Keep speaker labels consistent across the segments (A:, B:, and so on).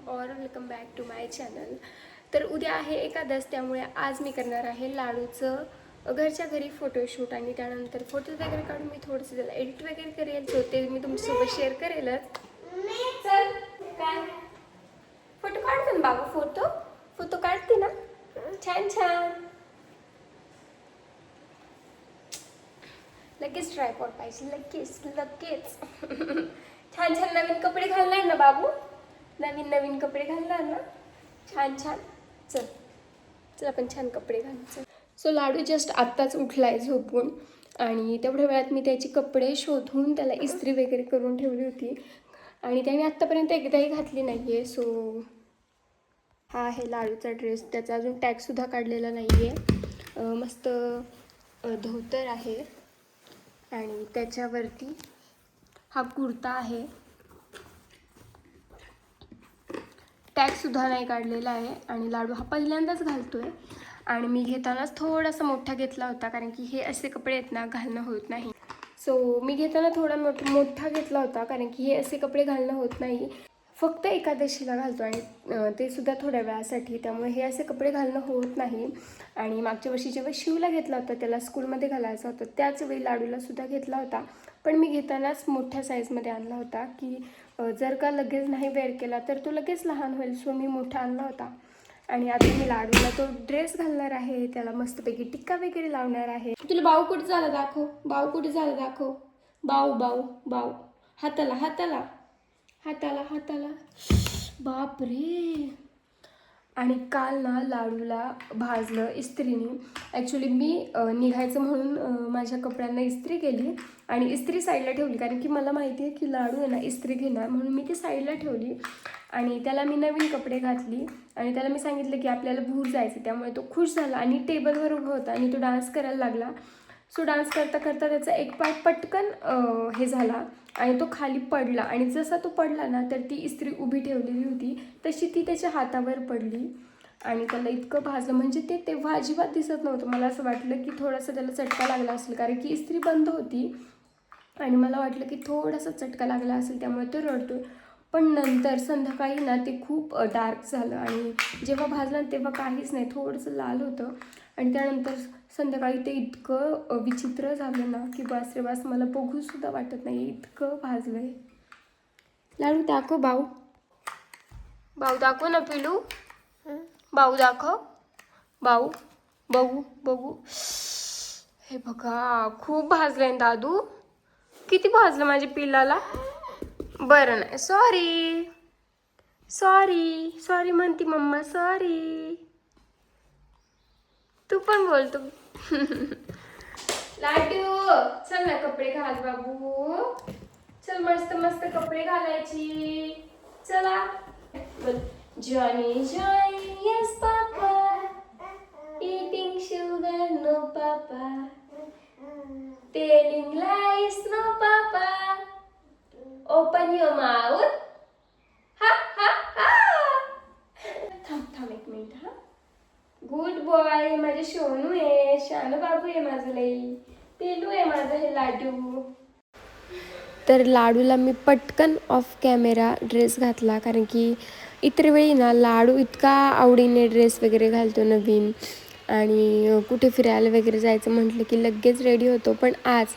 A: और welcome back to my channel. तर उद्या आहे एकादश, त्यामुळे आज मी करणार आहे लाडूचं घरच्या घरी फोटोशूट आणि त्यानंतर फोटो वगैरे काढून मी थोडंसं त्याला एडिट वगैरे करेल, सो ते मी तुमच्यासोबत शेअर करेलच. चल काय फोटो काढतो ना बाबा, फोटो फोटो काढते ना, छान छान. लगेच ट्रायपॉड पाहिजे, लगेच लगेच. छान छान नवीन कपडे घालणार ना बाबू, नवीन नवीन कपडे घालणार ना, छान छान. चल चल आपण छान कपडे घालायचं. सो लाडू जस्ट आत्ताच उठलाय झोपून आणि तेवढ्या वेळात मी त्याचे कपडे शोधून त्याला इस्त्री वगैरे करून ठेवली होती आणि त्याने आत्तापर्यंत एकदाही घातली नाही आहे. सो हा आहे लाडूचा ड्रेस, त्याचा अजून टॅगसुद्धा काढलेला नाही आहे. मस्त धोतर आहे आणि त्याच्यावरती हा कुर्ता आहे. टॅगसुद्धा नाही काढलेला आहे आणि लाडू हा पहिल्यांदाच घालतोय आणि मी घेतानाच थोडासा मोठा घेतला होता, कारण की हे असे कपडे आहेत ना घालणं होत नाही. सो मी घेताना थोडा मोठा घेतला होता, कारण की हे असे कपडे घालणं होत नाही, फक्त एकादशीला घालतो आणि ते सुद्धा थोड्या वेळासाठी. त्यामुळे हे असे कपडे घालणं होत नाही. आणि मागच्या वर्षी जेव्हा शिवला घेतला होता त्याला स्कूलमध्ये घालायचा होता, त्याच वेळी लाडूला सुद्धा घेतला होता, पण मी घेतानाच मोठ्या साईजमध्ये आणला होता की जर का लगेच नाही वेअर केला तर तो लगेच लहान होईल. सो मी मोठा आणला होता आणि आता मी लाडूला तो ड्रेस घालणार आहे, त्याला मस्तपैकी टिक्का वगैरे लावणार आहे. तुला बाऊ कुठे झाला दाखव, बाऊ कुठे झाला दाखव, बाऊ बाऊ बाऊ, हाताला हाताला हाताला हाताला, बापरे. आणि काल ना लाडूला भाजलं इस्त्रीने. ॲक्च्युली मी निघायचं म्हणून माझ्या कपड्यांना इस्त्री केली आणि इस्त्री साईडला ठेवली, कारण की मला माहिती आहे की लाडू आहे ना इस्त्री घेणार, म्हणून मी ती साईडला ठेवली आणि त्याला मी नवीन कपडे घातली आणि त्याला मी सांगितलं की आपल्याला भूर जायचं, त्यामुळे तो खुश झाला आणि टेबलवर उभा होता आणि तो डान्स करायला लागला. सो डान्स करता करता त्याचा एक पाय पटकन हे झाला आणि तो खाली पडला आणि जसा तो पडला ना तर ती इस्त्री उभी ठेवलेली होती तशी ती त्याच्या हातावर पडली आणि त्याला इतकं भाजलं, म्हणजे ते तेव्हा अजिबात दिसत नव्हतं. मला असं वाटलं की थोडासा त्याला चटका लागला असेल, कारण की इस्त्री बंद होती आणि मला वाटलं की थोडासा चटका लागला असेल त्यामुळे तो रडतोय. पण नंतर संध्याकाळी ना ते खूप डार्क झालं आणि जेव्हा भाजलं तेव्हा काहीच नाही, थोडंसं लाल होतं आणि त्यानंतर संध्याकाळी ते इतकं विचित्र झालं ना की बस रे बस, मला बघूसुद्धा वाटत नाही, इतकं भाजलं आहे. लाडू दाखव, बाऊ बाऊ दाखव ना पिलू, बाऊ दाखव, बाऊ बघू बघू. हे बघा खूप भाजलंय दादू, किती भाजलं माझ्या पिल्लाला. बरं नाही, सॉरी सॉरी सॉरी म्हणती मम्मा, सॉरी. तू पण बोलतो. लाडू चल ना कपडे घाल बाबू, चल मस्त मस्त कपडे घालायची, चला. Johnny Johnny yes papa, eating sugar no papa, telling lies no papa, open your mouth, ha ha ha. थांब थांब एक मिनिट. हा गुड बॉय, माझे सोनू आहे, शानू बाबू आहे माझं, लई पेलू आहे माझं हे लाडू. तर लाडूला मी पटकन ऑफ कॅमेरा ड्रेस घातला, कारण की इतर वेळी ना लाडू इतका आवडीने ड्रेस वगैरे घालतो नवीन आणि कुठे फिरायला वगैरे जायचं म्हटलं की लगेच रेडी होतो. पण आज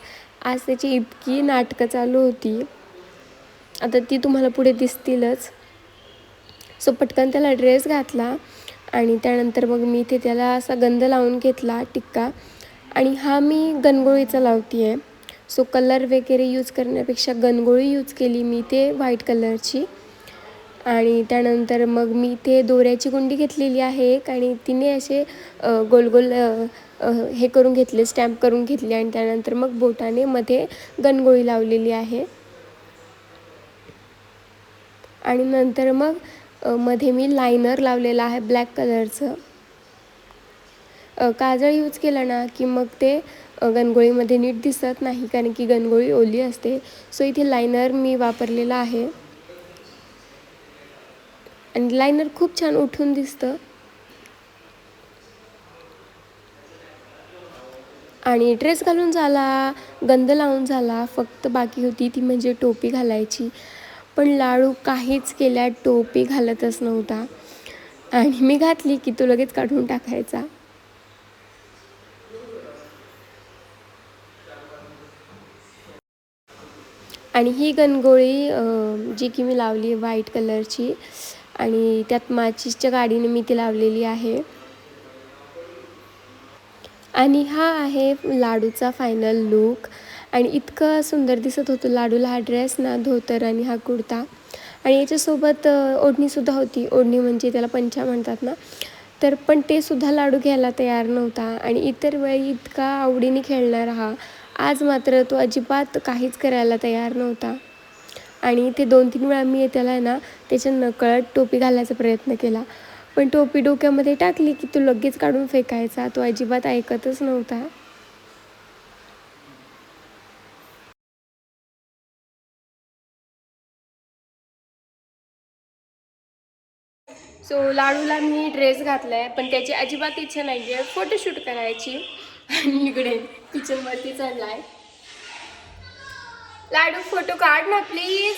A: त्याची इतकी नाटकं चालू होती, आता ती तुम्हाला पुढे दिसतीलच. सो पटकन त्याला ड्रेस घातला आणि त्यानंतर मग मी इथे त्याला असा गंध लावून घेतला टिक्का, आणि हा मी गणगोळीचा लावती आहे. सो कलर वगैरे यूज करण्यापेक्षा गणगोळी यूज केली मी, ते व्हाईट कलरची. आणि त्यानंतर मग मी ते दोऱ्याची गुंडी घेतलेली आहे एक, आणि तिने असे गोल गोल हे करून घेतले, स्टॅम्प करून घेतली आणि त्यानंतर मग बोटाने मध्ये गणगोळी लावलेली आहे. आणि नंतर मग मध्ये मी लायनर लावलेला आहे ब्लॅक कलरचं. काजळ यूज केलं ना की मग ते गणगोळीमध्ये नीट दिसत नाही, कारण की गणगोळी ओली असते. सो इथे लायनर मी वापरलेला आहे आणि लायनर खूप छान उठून दिसतं. आणि ड्रेस घालून झाला, गंध लावून झाला, फक्त बाकी होती ती म्हणजे टोपी घालायची. पण लाडू काहीच केल्या टोपी घालतच नव्हता आणि मी घातली की तो लगेच काढून टाकायचा. आणि ही गणगोळी जी की मी लावली व्हाईट कलरची आणि त्यात माचीसच्या गाडीने मी ती लावलेली आहे. आणि हा आहे लाडूचा फायनल लूक आणि इतकं सुंदर दिसत होतं लाडूला हा ड्रेस ना, धोतर आणि हा कुर्ता आणि याच्यासोबत ओढणीसुद्धा होती. ओढणी म्हणजे त्याला पंचा म्हणतात ना, तर पण ते सुद्धा लाडू घ्यायला तयार नव्हता आणि इतर वेळी इतका आवडीने खेळणारा हा, आज मात्र तो अजिबात काहीच करायला तयार नव्हता. आणि ते 2-3 वेळा मी त्याला आहे ना, त्याच्या नकळत टोपी घालायचा प्रयत्न केला. पण टोपी डोक्यामध्ये टाकली की तो लगेच काढून फेकायचा. तो अजिबात ऐकतच नव्हता. सो लाडूला मी ड्रेस घातला आहे, पण त्याची अजिबात इच्छा नाही आहे फोटोशूट करायची. आणि इकडे किचनवरती चढला आहे. लाडू फोटो काढ ना प्लीज.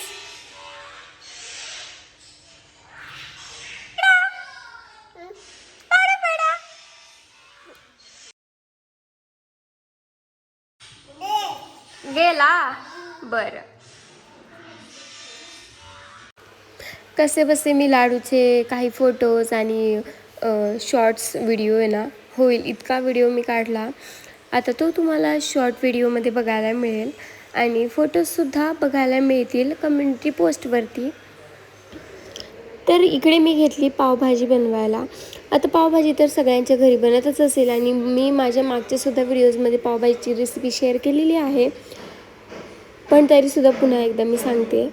A: गेला बरं. कसे बसे मी लाडूचे काही फोटोज आणि शॉर्ट्स व्हिडिओ आहे ना, होईल इतका व्हिडिओ मी काढला. आता तो तुम्हाला शॉर्ट व्हिडिओमध्ये बघायला मिळेल आणि फोटोजसुद्धा बघायला मिळतील कम्युनिटी पोस्टवरती. तर इकडे मी घेतली पावभाजी बनवायला. आता पावभाजी तर सगळ्यांच्या घरी बनतच असेल आणि मी माझ्या मागच्यासुद्धा व्हिडिओजमध्ये पावभाजीची रेसिपी शेअर केलेली आहे, पण तरीसुद्धा पुन्हा एकदा मी सांगते.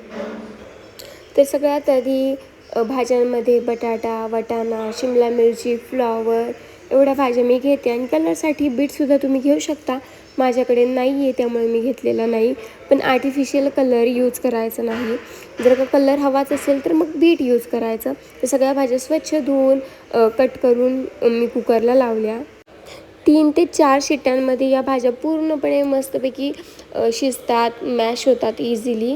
A: तर सगळ्यात आधी भाज्यांमध्ये बटाटा, वाटाणा, शिमला मिरची, फ्लॉवर एवढ्या भाज्या मी घेते आणि कलरसाठी बीटसुद्धा तुम्ही घेऊ शकता. माझ्याकडे नाही आहे त्यामुळे मी घेतलेला नाही, पण आर्टिफिशियल कलर यूज करायचं नाही. जर का कलर हवाच असेल तर मग बीट यूज करायचं. तर सगळ्या भाज्या स्वच्छ धुवून कट करून मी कुकरला लावल्या. 3 ते 4 शिट्ट्यांमध्ये या भाज्या पूर्णपणे मस्तपैकी शिजतात, मॅश होतात इझिली.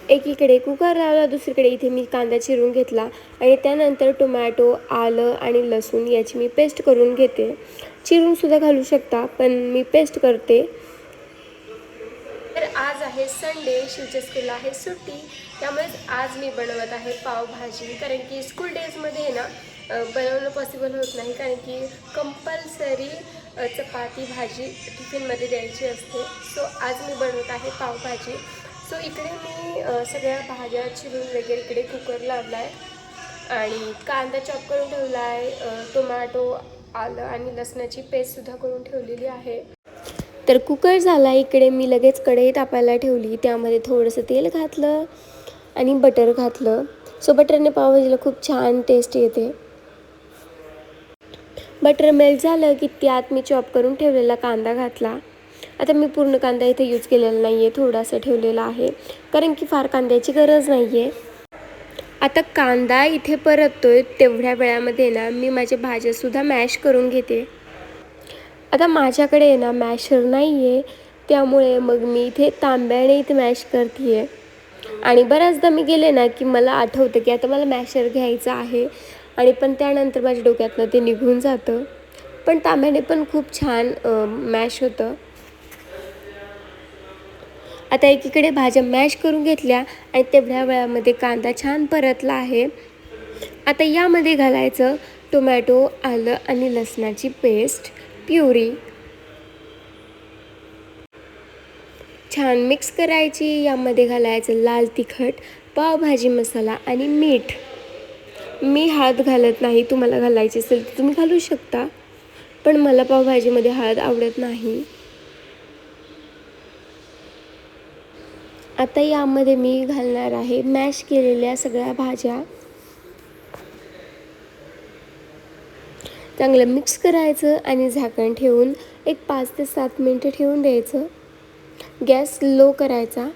A: एकीकडे कुकर लावला, दुसरीकडे इथे मी कांदा चिरून घेतला आणि त्यानंतर टोमॅटो, आलं आणि लसूण याची मी पेस्ट करून घेते. चिरूनसुद्धा घालू शकता, पण मी पेस्ट करते. तर आज आहे संडे, शिवच्या स्कूलला आहे सुट्टी, त्यामुळेच आज मी बनवत आहे पावभाजी. कारण की स्कूल डेजमध्ये ना बनवणं पॉसिबल होत नाही, कारण की कंपल्सरी चपाती भाजी टिफिनमध्ये द्यायची असते. सो आज मी बनवत आहे पावभाजी. सो इकडे मी सगळ्या भाज्या चिरून वगैरे इकडे कुकर लावला आहे आणि कांदा चॉप करून ठेवला आहे, टोमॅटो, आलं आणि लसणाची पेस्टसुद्धा करून ठेवलेली आहे. तर कुकर झाला. इकडे मी लगेच कढई तापायला ठेवली. त्यामध्ये थोडंसं तेल घातलं आणि बटर घातलं. सो बटरने पावभाजीला खूप छान टेस्ट येते. बटर मेल्ट झालं की त्यात मी चॉप करून ठेवलेला कांदा घातला. आता मी पूर्ण कांदा इथे यूज केलेला नाही आहे, थोडासा ठेवलेला आहे, कारण की फार कांद्याची गरज नाही आहे. आता कांदा इथे परततोय तेवढ्या वेळामध्ये ना मी माझ्या भाज्यासुद्धा मॅश करून घेते. आता माझ्याकडे ना मॅशर नाही आहे, त्यामुळे मग मी इथे तांब्याने इथे मॅश करते आहे. आणि बऱ्याचदा मी गेले ना की मला आठवतं की आता मला मॅशर घ्यायचं आहे आणि पण त्यानंतर माझ्या डोक्यातनं ते निघून जातं. पण तांब्याने पण खूप छान मॅश होतं. आता एकीकडे भाज्या मॅश करून घेतल्या आणि तेवढ्या वेळामध्ये कांदा छान परतला आहे. आता यामध्ये घालायचं टोमॅटो, आलं आणि लसणाची पेस्ट प्युरी. छान मिक्स करायची. यामध्ये घालायचं लाल तिखट, पावभाजी मसाला आणि मीठ. मी हळद घालत नाही, तुम्हाला घालायची असेल तर तुम्ही घालू शकता, पण मला पावभाजीमध्ये हळद आवडत नाही. आता यामध्ये मी घालणार आहे मॅश केलेल्या सगळ्या भाज्या. चांगलं मिक्स करायचं आणि झाकण ठेवून एक 5 ते 7 मिनटं ठेवून द्यायचं. गॅस लो करायचा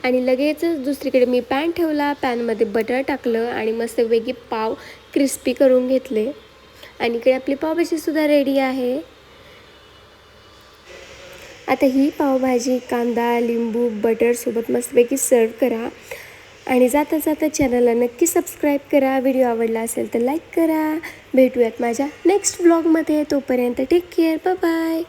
A: आणि लगेचच दुसरीकडे मी पॅन ठेवला. पॅनमध्ये बटर टाकलं आणि मस्तपैकी पाव क्रिस्पी करून घेतले आणि इकडे आपली पावभाजीसुद्धा रेडी आहे. आता ही पावभाजी कांदा, लिंबू, बटरसोबत मस्तपैकी सर्व करा आणि जाता जाता चॅनलला नक्की सबस्क्राईब करा. व्हिडिओ आवडला असेल तर लाईक करा. भेटूयात माझ्या नेक्स्ट व्लॉगमध्ये. तोपर्यंत टेक केअर. Bye bye.